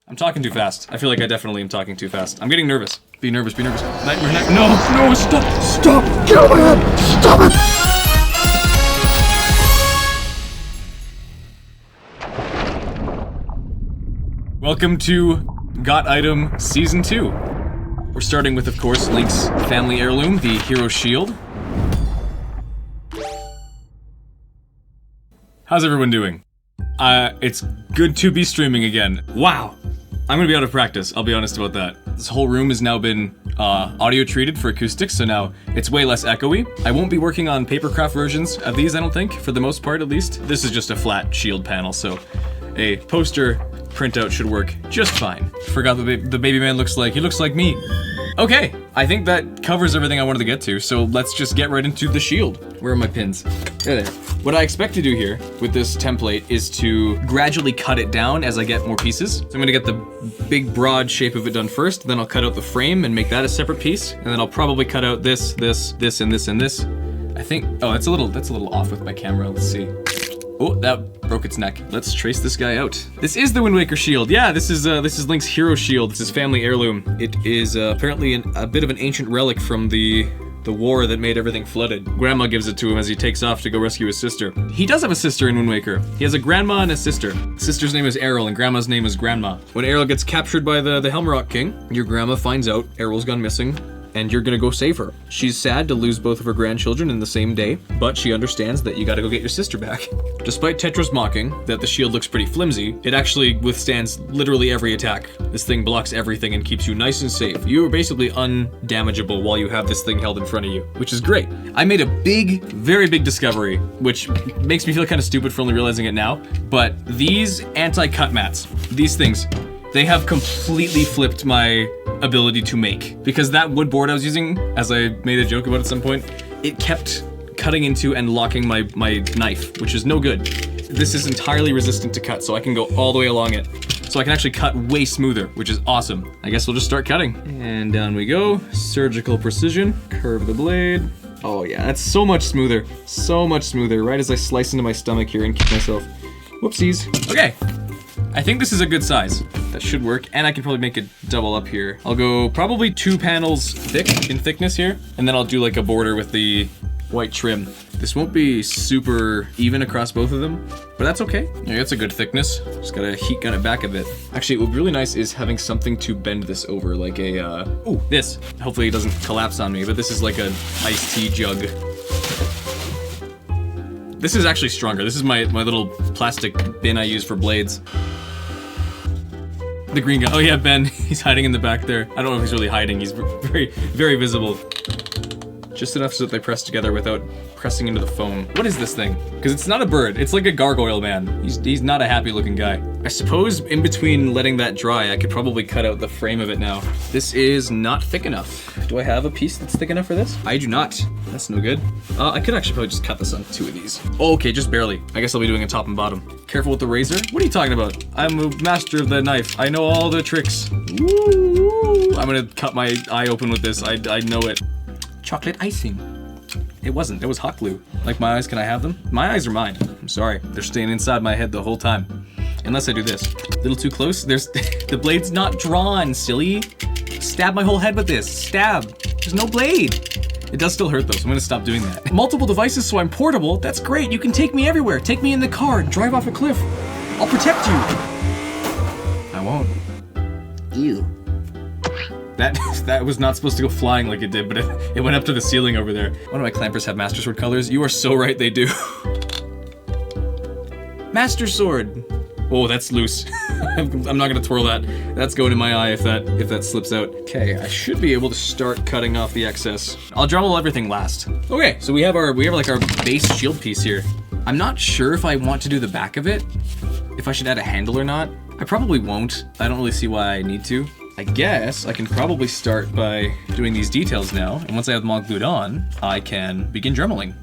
I'm talking too fast. I feel like I definitely am talking too fast. I'm getting nervous. Be nervous, be nervous. Nightmare, no, stop, stop, get over here, stop it! Welcome to Got Item Season 2. We're starting with, of course, Link's family heirloom, the hero shield. How's everyone doing? It's good to be streaming again. Wow! I'm gonna be out of practice, I'll be honest about that. This whole room has now been audio treated for acoustics, so now it's way less echoey. I won't be working on papercraft versions of these, I don't think, for the most part at least. This is just a flat shield panel, so a poster printout should work just fine. Forgot what the baby man looks like. He looks like me. Okay, I think that covers everything I wanted to get to, so let's just get right into the shield. Where are my pins? There. What I expect to do here with this template is to gradually cut it down as I get more pieces. So I'm gonna get the big broad shape of it done first, then I'll cut out the frame and make that a separate piece, and then I'll probably cut out this, and this, and this. I think, oh, that's a little off with my camera, let's see. Oh, that broke its neck. Let's trace this guy out. This is the Wind Waker shield. Yeah, this is Link's hero shield. This is family heirloom. It is apparently a bit of an ancient relic from the war that made everything flooded. Grandma gives it to him as he takes off to go rescue his sister. He does have a sister in Wind Waker. He has a grandma and a sister. Sister's name is Errol and grandma's name is Grandma. When Errol gets captured by the Helmrock King, your grandma finds out Errol's gone missing, and you're gonna go save her. She's sad to lose both of her grandchildren in the same day, but she understands that you gotta go get your sister back. Despite Tetra's mocking that the shield looks pretty flimsy, it actually withstands literally every attack. This thing blocks everything and keeps you nice and safe. You are basically undamageable while you have this thing held in front of you, which is great. I made a very big discovery, which makes me feel kind of stupid for only realizing it now, but these anti-cut mats, these things, they have completely flipped my ability to make. Because that wood board I was using, as I made a joke about at some point, it kept cutting into and locking my knife, which is no good. This is entirely resistant to cut, so I can go all the way along it. So I can actually cut way smoother, which is awesome. I guess we'll just start cutting. And down we go. Surgical precision. Curve the blade. Oh yeah, that's so much smoother. So much smoother, right as I slice into my stomach here and kick myself. Whoopsies. Okay. I think this is a good size. That should work, and I can probably make it double up here. I'll go probably 2 panels thick in thickness here, and then I'll do like a border with the white trim. This won't be super even across both of them, but that's okay. Yeah, that's a good thickness. Just gotta heat gun it back a bit. Actually, what would be really nice is having something to bend this over, like a, ooh, this. Hopefully it doesn't collapse on me, but this is like an iced tea jug. This is actually stronger. This is my little plastic bin I use for blades. The green guy. Oh yeah, Ben. He's hiding in the back there. I don't know if he's really hiding. He's very visible. Just enough so that they press together without pressing into the foam. What is this thing? Because it's not a bird. It's like a gargoyle man. He's not a happy looking guy. I suppose in between letting that dry, I could probably cut out the frame of it now. This is not thick enough. Do I have a piece that's thick enough for this? I do not. That's no good. I could actually probably just cut this on 2 of these. Oh, okay, just barely. I guess I'll be doing a top and bottom. Careful with the razor. What are you talking about? I'm a master of the knife. I know all the tricks. Woo! I'm gonna cut my eye open with this. I know it. Chocolate icing. It wasn't. It was hot glue. Like my eyes, can I have them? My eyes are mine. I'm sorry. They're staying inside my head the whole time. Unless I do this. A little too close. The blade's not drawn, silly. Stab my whole head with this. Stab. There's no blade. It does still hurt though, so I'm gonna stop doing that. Multiple devices so I'm portable. That's great. You can take me everywhere. Take me in the car and drive off a cliff. I'll protect you. I won't. Ew. That was not supposed to go flying like it did, but it went up to the ceiling over there. One of my clampers have Master Sword colors. You are so right, they do. Master Sword. Oh, that's loose. I'm not gonna twirl that. That's going in my eye if that slips out. Okay, I should be able to start cutting off the excess. I'll Dremel everything last. Okay, so we have like our base shield piece here. I'm not sure if I want to do the back of it, if I should add a handle or not. I probably won't. I don't really see why I need to. I guess I can probably start by doing these details now, and once I have them all glued on, I can begin dremeling.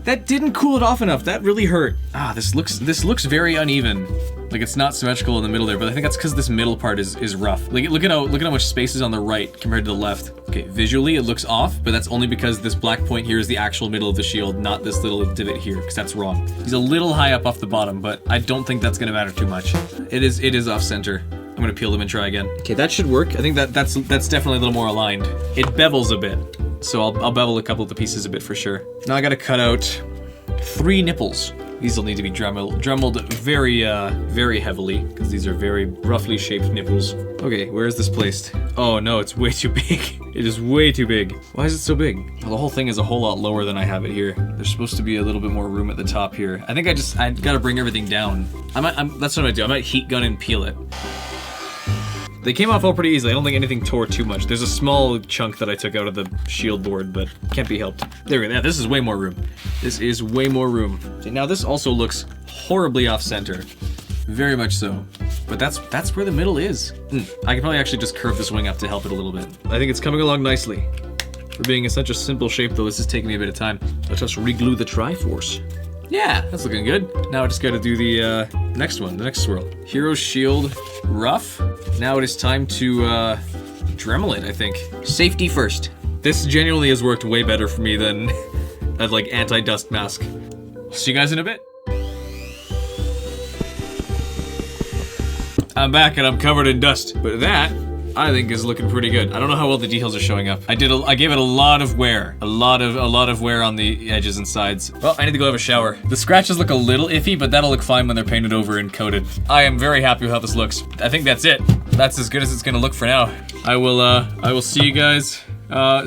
That didn't cool it off enough. That really hurt. Ah, this looks very uneven. Like it's not symmetrical in the middle there, but I think that's because this middle part is rough. Like look at how much space is on the right compared to the left. Okay, visually it looks off, but that's only because this black point here is the actual middle of the shield, not this little divot here, because that's wrong. He's a little high up off the bottom, but I don't think that's gonna matter too much. It is off center. I'm gonna peel them and try again. Okay, that should work. I think that's definitely a little more aligned. It bevels a bit, so I'll bevel a couple of the pieces a bit for sure. Now I gotta cut out 3 nipples. These will need to be dremelled very, very heavily, because these are very roughly shaped nipples. Okay, where is this placed? Oh no, it's way too big. It is way too big. Why is it so big? Well, the whole thing is a whole lot lower than I have it here. There's supposed to be a little bit more room at the top here. I think I gotta bring everything down. That's what I might do. I might heat gun and peel it. They came off all pretty easily. I don't think anything tore too much. There's a small chunk that I took out of the shield board, but can't be helped. There we go. Yeah, this is way more room. This is way more room. See, now this also looks horribly off center. Very much so. But that's where the middle is. I could probably actually just curve this wing up to help it a little bit. I think it's coming along nicely. For being in such a simple shape though, this is taking me a bit of time. Let's just re-glue the Triforce. Yeah, that's looking good. Now I just gotta do the next one, the next swirl. Hero's Shield rough. Now it is time to Dremel it, I think. Safety first. This genuinely has worked way better for me than that like anti-dust mask. See you guys in a bit. I'm back and I'm covered in dust, but that I think is looking pretty good. I don't know how well the details are showing up. I gave it a lot of wear. A lot of wear on the edges and sides. Well, I need to go have a shower. The scratches look a little iffy, but that'll look fine when they're painted over and coated. I am very happy with how this looks. I think that's it. That's as good as it's gonna look for now. I will see you guys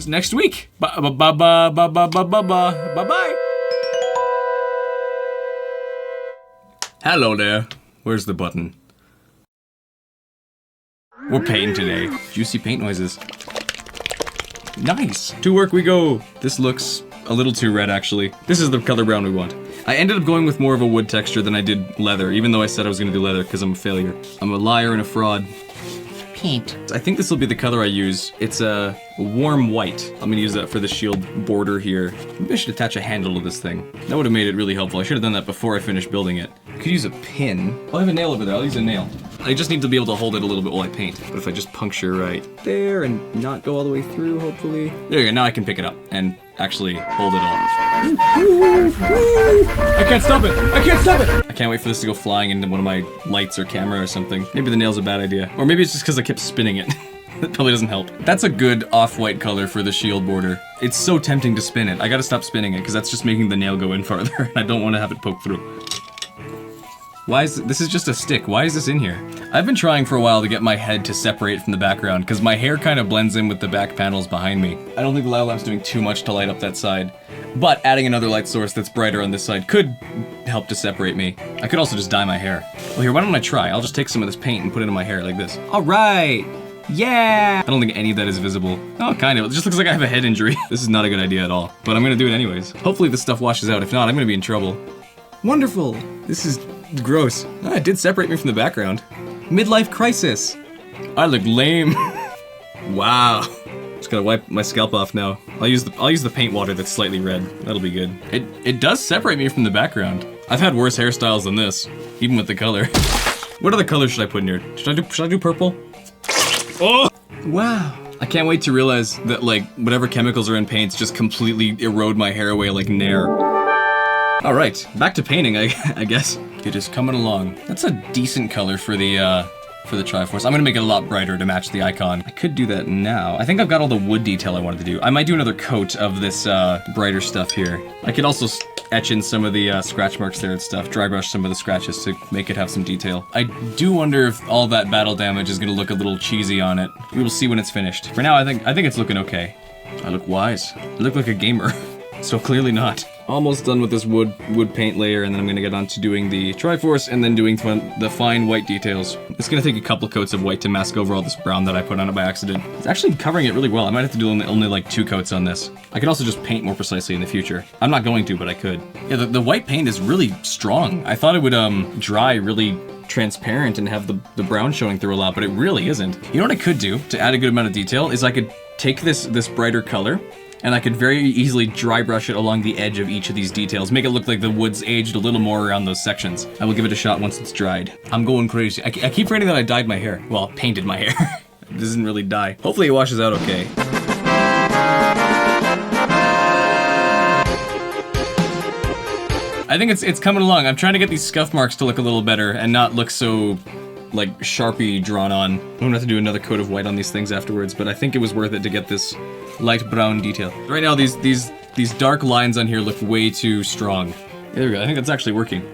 next week. Bye-bye. Hello there. Where's the button? We're painting today. Juicy paint noises. Nice. To work we go. This looks a little too red, actually. This is the color brown we want. I ended up going with more of a wood texture than I did leather, even though I said I was gonna do leather because I'm a failure. I'm a liar and a fraud. Paint. I think this will be the color I use. It's a warm white. I'm gonna use that for the shield border here. Maybe I should attach a handle to this thing. That would have made it really helpful. I should have done that before I finished building it. I could use a pin. Oh, I have a nail over there. I'll use a nail. I just need to be able to hold it a little bit while I paint. But if I just puncture right there and not go all the way through, hopefully. There you go, now I can pick it up and actually hold it all. I can't stop it! I can't stop it! I can't wait for this to go flying into one of my lights or camera or something. Maybe the nail's a bad idea. Or maybe it's just because I kept spinning it. That probably doesn't help. That's a good off-white color for the shield border. It's so tempting to spin it. I gotta stop spinning it because that's just making the nail go in farther. I don't want to have it poke through. Why is this is just a stick? Why is this in here? I've been trying for a while to get my head to separate from the background because my hair kind of blends in with the back panels behind me. I don't think the light lamp's doing too much to light up that side, but adding another light source that's brighter on this side could help to separate me. I could also just dye my hair. Well, here, why don't I try? I'll just take some of this paint and put it in my hair like this. All right. Yeah! I don't think any of that is visible. Oh, kind of. It just looks like I have a head injury. This is not a good idea at all, but I'm gonna do it anyways. Hopefully this stuff washes out. If not, I'm gonna be in trouble. Wonderful! This is gross. Ah, it did separate me from the background. Midlife crisis! I look lame. Wow. Just gotta wipe my scalp off now. I'll use the paint water that's slightly red. That'll be good. It does separate me from the background. I've had worse hairstyles than this, even with the color. What other colors should I put in here? Should I do purple? Oh! Wow. I can't wait to realize that, like, whatever chemicals are in paints just completely erode my hair away like Nair. Alright, back to painting, I guess. It is coming along. That's a decent color for the Triforce. I'm gonna make it a lot brighter to match the icon. I could do that now. I think I've got all the wood detail I wanted to do. I might do another coat of this brighter stuff here. I could also etch in some of the scratch marks there and stuff, dry brush some of the scratches to make it have some detail. I do wonder if all that battle damage is gonna look a little cheesy on it. We will see when it's finished. For now, I think it's looking okay. I look wise. I look like a gamer. So clearly not. Almost done with this wood paint layer, and then I'm gonna get on to doing the Triforce and then doing the fine white details. It's gonna take a couple coats of white to mask over all this brown that I put on it by accident. It's actually covering it really well. I might have to do only like 2 coats on this. I could also just paint more precisely in the future. I'm not going to, but I could. Yeah, the white paint is really strong. I thought it would dry really transparent and have the brown showing through a lot, but it really isn't. You know what I could do to add a good amount of detail is I could take this brighter color and I could very easily dry brush it along the edge of each of these details, make it look like the wood's aged a little more around those sections. I will give it a shot once it's dried. I'm going crazy. I keep forgetting that I dyed my hair. Well, painted my hair. It doesn't really dye. Hopefully it washes out okay. I think it's coming along. I'm trying to get these scuff marks to look a little better and not look so, like, Sharpie drawn on. I'm gonna have to do another coat of white on these things afterwards, but I think it was worth it to get this light brown detail. Right now, these dark lines on here look way too strong. There we go. I think that's actually working.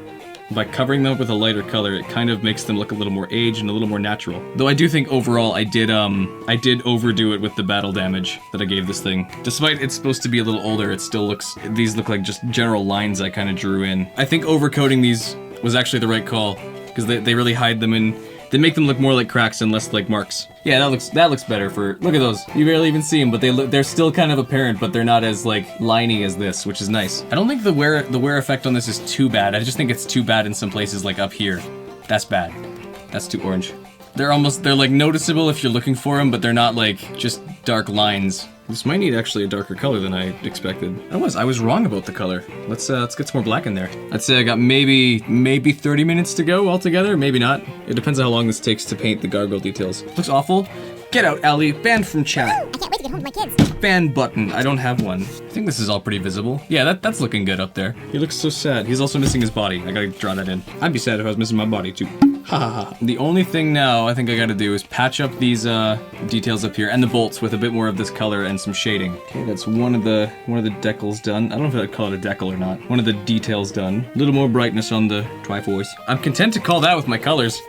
By covering them up with a lighter color, it kind of makes them look a little more aged and a little more natural. Though I do think overall I did overdo it with the battle damage that I gave this thing. Despite it's supposed to be a little older, it still looks, these look like just general lines I kind of drew in. I think overcoating these was actually the right call, because they really hide them in, they make them look more like cracks and less like marks. Yeah, that looks better for, look at those. You barely even see them, but they're still kind of apparent, but they're not as like liney as this, which is nice. I don't think the wear effect on this is too bad. I just think it's too bad in some places, like up here. That's bad. That's too orange. They're like noticeable if you're looking for them, but they're not like just dark lines. This might need actually a darker color than I expected. I was wrong about the color. Let's get some more black in there. I'd say I got maybe 30 minutes to go altogether, maybe not. It depends on how long this takes to paint the gargoyle details. Looks awful. Get out, Allie. Banned from chat. I can't wait to get home with my kids. Ban button. I don't have one. I think this is all pretty visible. Yeah, that's looking good up there. He looks so sad. He's also missing his body. I gotta draw that in. I'd be sad if I was missing my body too. Ha ha ha. The only thing now I think I gotta do is patch up these details up here and the bolts with a bit more of this color and some shading. Okay, that's one of the decals done. I don't know if I'd call it a decal or not. One of the details done. A little more brightness on the Triforce. I'm content to call that with my colors.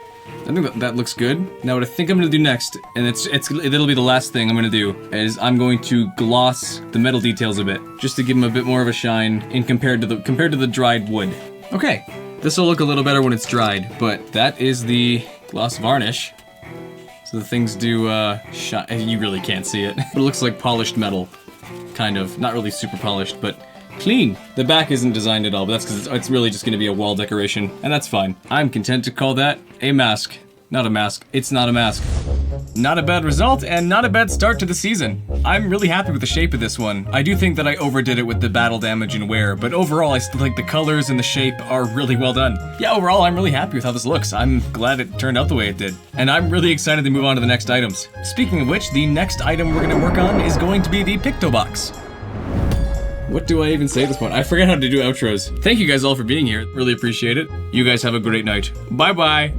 I think that looks good. Now what I think I'm gonna do next, and it'll be the last thing I'm gonna do, is I'm going to gloss the metal details a bit, just to give them a bit more of a shine in compared to the dried wood. Okay, this will look a little better when it's dried, but that is the gloss varnish. So the things do shine. You really can't see it, but it looks like polished metal, kind of. Not really super polished, but clean. The back isn't designed at all, but that's because it's really just going to be a wall decoration, and that's fine. I'm content to call that a mask. Not a mask. It's not a mask. Not a bad result, and not a bad start to the season. I'm really happy with the shape of this one. I do think that I overdid it with the battle damage and wear, but overall I still think the colors and the shape are really well done. Yeah, overall I'm really happy with how this looks. I'm glad it turned out the way it did. And I'm really excited to move on to the next items. Speaking of which, the next item we're going to work on is going to be the Picto Box. What do I even say at this point? I forget how to do outros. Thank you guys all for being here. Really appreciate it. You guys have a great night. Bye-bye.